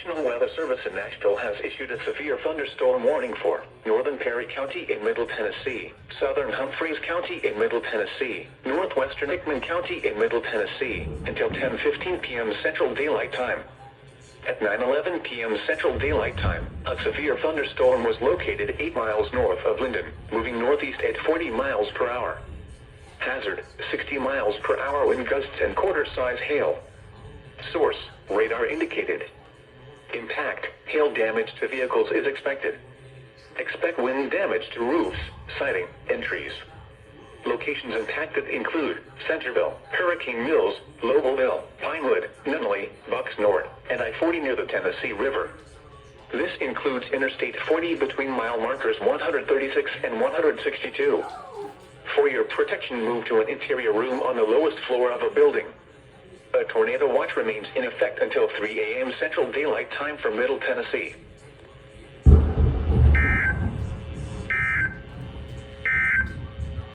National Weather Service in Nashville has issued a severe thunderstorm warning for northern Perry County in Middle Tennessee, southern Humphreys County in Middle Tennessee, northwestern Hickman County in Middle Tennessee, until 10:15 p.m. Central Daylight Time. At 9:11 p.m. Central Daylight Time, a severe thunderstorm was located 8 miles north of Linden, moving northeast at 40 miles per hour. Hazard, 60 miles per hour wind gusts and quarter-size hail. Source, radar indicated. Impact, hail damage to vehicles is expected. Expect wind damage to roofs, siding, and trees. Locations impacted include Centerville, Hurricane Mills, Lobelville, Pinewood, Nunnally, Bucks North, and I-40 near the Tennessee River. This includes Interstate 40 between mile markers 136 and 162. For your protection, move to an interior room on the lowest floor of a building. A tornado watch remains in effect until 3 a.m. Central Daylight Time for Middle Tennessee.